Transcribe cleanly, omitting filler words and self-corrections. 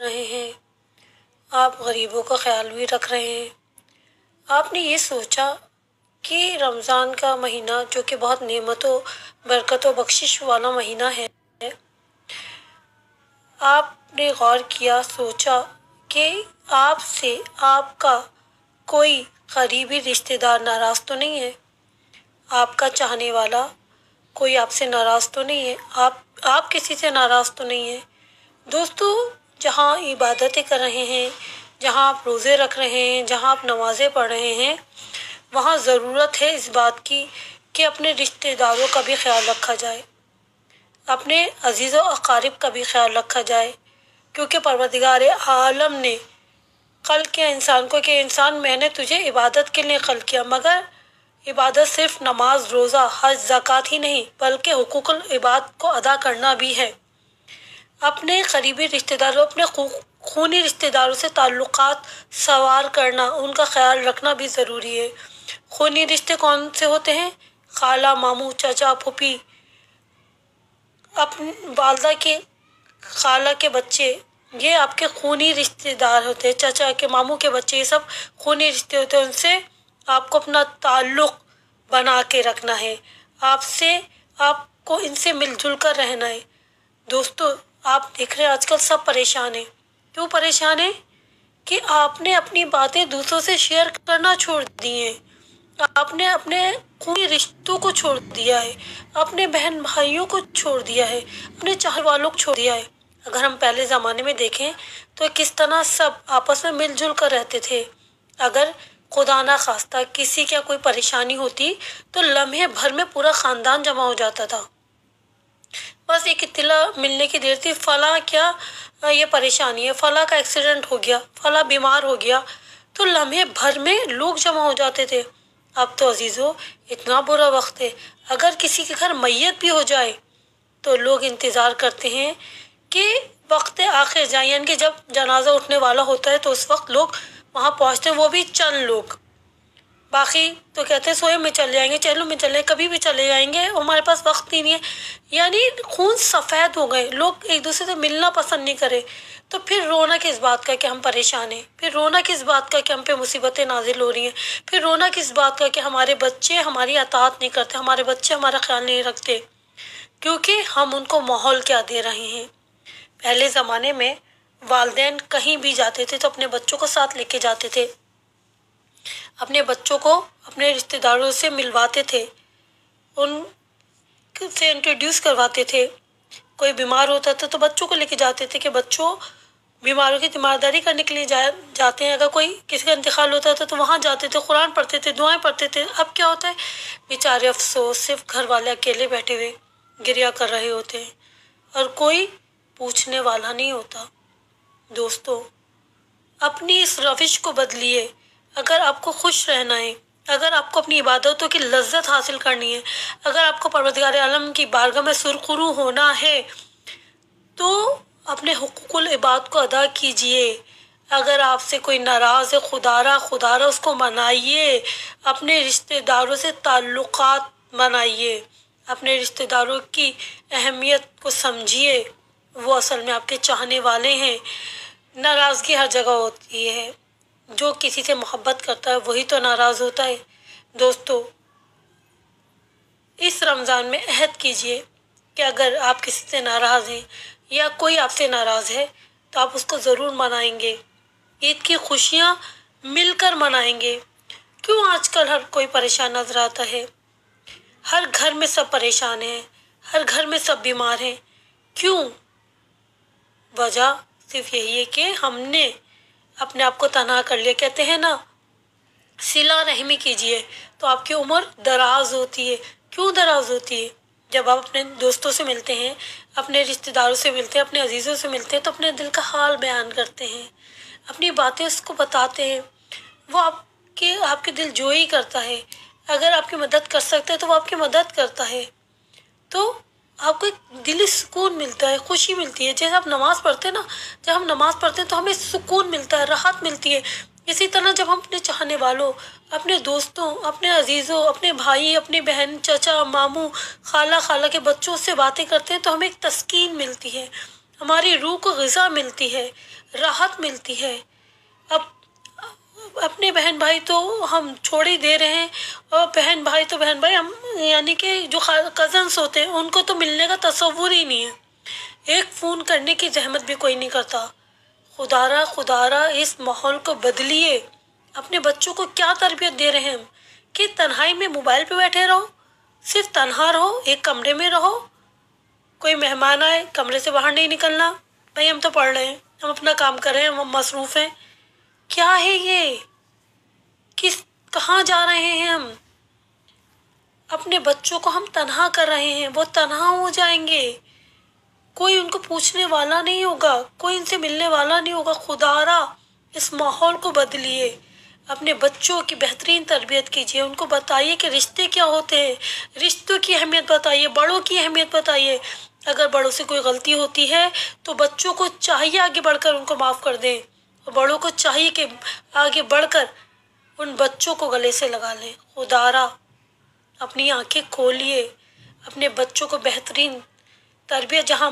رہے ہیں، آپ غریبوں کا خیال بھی رکھ رہے ہیں۔ آپ نے یہ سوچا کہ رمضان کا مہینہ جو کہ بہت نعمت و برکت و بخشش والا مہینہ ہے، آپ نے غور کیا، سوچا کہ آپ سے آپ کا کوئی قریبی رشتہ دار ناراض تو نہیں ہے، آپ کا چاہنے والا کوئی آپ سے ناراض تو نہیں ہے، آپ کسی سے ناراض تو نہیں ہے۔ دوستو، جہاں عبادتیں کر رہے ہیں، جہاں آپ روزے رکھ رہے ہیں، جہاں آپ نمازیں پڑھ رہے ہیں، وہاں ضرورت ہے اس بات کی کہ اپنے رشتہ داروں کا بھی خیال رکھا جائے، اپنے عزیز و اقارب کا بھی خیال رکھا جائے، کیونکہ پروردگار عالم نے خلق کیا انسان کو کہ انسان میں نے تجھے عبادت کے لیے خلق کیا، مگر عبادت صرف نماز، روزہ، حج، زکوٰۃ ہی نہیں بلکہ حقوق العباد کو ادا کرنا بھی ہے۔ اپنے قریبی رشتہ داروں، اپنے خونی رشتہ داروں سے تعلقات سنوار کرنا، ان کا خیال رکھنا بھی ضروری ہے۔ خونی رشتے کون سے ہوتے ہیں؟ خالہ، ماموں، چچا، پھوپھی، اپنی والدہ کے خالہ کے بچے، یہ آپ کے خونی رشتے دار ہوتے ہیں۔ چچا کے، ماموں کے بچے، یہ سب خونی رشتے ہوتے ہیں، ان سے آپ کو اپنا تعلق بنا کے رکھنا ہے، آپ کو ان سے مل جل کر رہنا ہے۔ دوستو، آپ دیکھ رہے ہیں آج کل سب پریشان ہیں۔ کیوں پریشان ہیں؟ کہ آپ نے اپنی باتیں دوسروں سے شیئر کرنا چھوڑ دی ہیں، آپ نے اپنے خونی رشتوں کو چھوڑ دیا ہے، اپنے بہن بھائیوں کو چھوڑ دیا ہے، اپنے چاہنے والوں کو چھوڑ دیا ہے۔ اگر ہم پہلے زمانے میں دیکھیں تو کس طرح سب آپس میں مل جل کر رہتے تھے۔ اگر خدا نہ خواستہ کسی کا کوئی پریشانی ہوتی تو لمحے بھر میں پورا خاندان جمع ہو جاتا تھا، بس ایک اطلاع ملنے کی دیر تھی، فلاں کیا یہ پریشانی ہے، فلاں کا ایکسیڈنٹ ہو گیا، فلاں بیمار ہو گیا، تو لمحے بھر میں لوگ جمع ہو جاتے تھے۔ اب تو عزیزو اتنا برا وقت ہے، اگر کسی کے گھر میت بھی ہو جائے تو لوگ انتظار کرتے ہیں کہ وقت آخر جائیں، یعنی کہ جب جنازہ اٹھنے والا ہوتا ہے تو اس وقت لوگ وہاں پہنچتے ہیں، وہ بھی چند لوگ، باقی تو کہتے ہیں سوئے میں چلے جائیں گے، چلو میں چلے، کبھی بھی چلے جائیں گے، ہمارے پاس وقت ہی نہیں ہے۔ یعنی خون سفید ہو گئے، لوگ ایک دوسرے سے ملنا پسند نہیں کرے، تو پھر رونا کس بات کا کہ ہم پریشان ہیں، پھر رونا کس بات کا کہ ہم پہ مصیبتیں نازل ہو رہی ہیں، پھر رونا کس بات کا کہ ہمارے بچے ہماری اطاعت نہیں کرتے، ہمارے بچے ہمارا خیال نہیں رکھتے، کیونکہ ہم ان کو ماحول کیا دے رہے ہیں۔ پہلے زمانے میں والدین کہیں بھی جاتے تھے تو اپنے بچوں کو ساتھ لے کے جاتے تھے، اپنے بچوں کو اپنے رشتہ داروں سے ملواتے تھے، ان سے انٹروڈیوس کرواتے تھے۔ کوئی بیمار ہوتا تھا تو بچوں کو لے کے جاتے تھے کہ بچوں بیماروں کی تیمارداری کرنے کے لیے جاتے ہیں۔ اگر کوئی کسی کا انتقال ہوتا تھا تو وہاں جاتے تھے، قرآن پڑھتے تھے، دعائیں پڑھتے تھے۔ اب کیا ہوتا ہے؟ بیچارے افسوس، صرف گھر والے اکیلے بیٹھے ہوئے گریہ کر رہے ہوتے ہیں اور کوئی پوچھنے والا نہیں ہوتا۔ دوستو، اپنی اس روش کو بدلیے۔ اگر آپ کو خوش رہنا ہے، اگر آپ کو اپنی عبادتوں کی لذت حاصل کرنی ہے، اگر آپ کو پروردگار عالم کی بارگاہ میں سرخرو ہونا ہے تو اپنے حقوق العباد کو ادا کیجئے۔ اگر آپ سے کوئی ناراض ہے، خدا را اس کو منائیے، اپنے رشتہ داروں سے تعلقات بنائیے، اپنے رشتہ داروں کی اہمیت کو سمجھیے، وہ اصل میں آپ کے چاہنے والے ہیں۔ ناراضگی ہر جگہ ہوتی ہے، جو کسی سے محبت کرتا ہے وہی تو ناراض ہوتا ہے۔ دوستو، اس رمضان میں عہد کیجئے کہ اگر آپ کسی سے ناراض ہیں یا کوئی آپ سے ناراض ہے تو آپ اس کو ضرور منائیں گے، عید کی خوشیاں مل کر منائیں گے۔ کیوں آج کل ہر کوئی پریشان نظر آتا ہے؟ ہر گھر میں سب پریشان ہیں، ہر گھر میں سب بیمار ہیں، کیوں؟ وجہ صرف یہی ہے کہ ہم نے اپنے آپ کو تنہا کر لیا۔ کہتے ہیں نا، صلہ رحمی کیجئے تو آپ کی عمر دراز ہوتی ہے۔ کیوں دراز ہوتی ہے؟ جب آپ اپنے دوستوں سے ملتے ہیں، اپنے رشتہ داروں سے ملتے ہیں، اپنے عزیزوں سے ملتے ہیں تو اپنے دل کا حال بیان کرتے ہیں، اپنی باتیں اس کو بتاتے ہیں، وہ آپ کے دل جوئی کرتا ہے۔ اگر آپ کی مدد کر سکتا ہے تو وہ آپ کی مدد کرتا ہے، تو آپ کو ایک دلی سکون ملتا ہے، خوشی ملتی ہے۔ جیسے آپ نماز پڑھتے ہیں نا، جب ہم نماز پڑھتے ہیں تو ہمیں سکون ملتا ہے، راحت ملتی ہے۔ اسی طرح جب ہم اپنے چاہنے والوں، اپنے دوستوں، اپنے عزیزوں، اپنے بھائی، اپنی بہن، چچا، ماموں، خالہ کے بچوں سے باتیں کرتے ہیں تو ہمیں ایک تسکین ملتی ہے، ہماری روح کو غذا ملتی ہے، راحت ملتی ہے۔ اب اپنے بہن بھائی تو ہم چھوڑ ہی دے رہے ہیں، اور بہن بھائی ہم یعنی کہ جو کزنس ہوتے ہیں ان کو تو ملنے کا تصور ہی نہیں ہے، ایک فون کرنے کی زحمت بھی کوئی نہیں کرتا۔ خدا را اس ماحول کو بدلیے۔ اپنے بچوں کو کیا تربیت دے رہے ہیں ہم کہ تنہائی میں موبائل پہ بیٹھے رہو، صرف تنہا رہو، ایک کمرے میں رہو، کوئی مہمان آئے کمرے سے باہر نہیں نکلنا، بھائی ہم تو پڑھ رہے ہیں، ہم اپنا کام کر رہے ہیں، ہم مصروف ہیں۔ کیا ہے یہ؟ کہاں جا رہے ہیں ہم؟ اپنے بچوں کو ہم تنہا کر رہے ہیں، وہ تنہا ہو جائیں گے، کوئی ان کو پوچھنے والا نہیں ہوگا، کوئی ان سے ملنے والا نہیں ہوگا۔ خدا را اس ماحول کو بدلیے، اپنے بچوں کی بہترین تربیت کیجیے، ان کو بتائیے کہ رشتے کیا ہوتے ہیں، رشتوں کی اہمیت بتائیے، بڑوں کی اہمیت بتائیے۔ اگر بڑوں سے کوئی غلطی ہوتی ہے تو بچوں کو چاہیے آگے بڑھ کر ان کو معاف کر دیں، اور بڑوں کو چاہیے کہ آگے بڑھ کر ان بچوں کو گلے سے لگا لیں۔ خدا را اپنی آنکھیں کھولیے، اپنے بچوں کو بہترین تربیت جہاں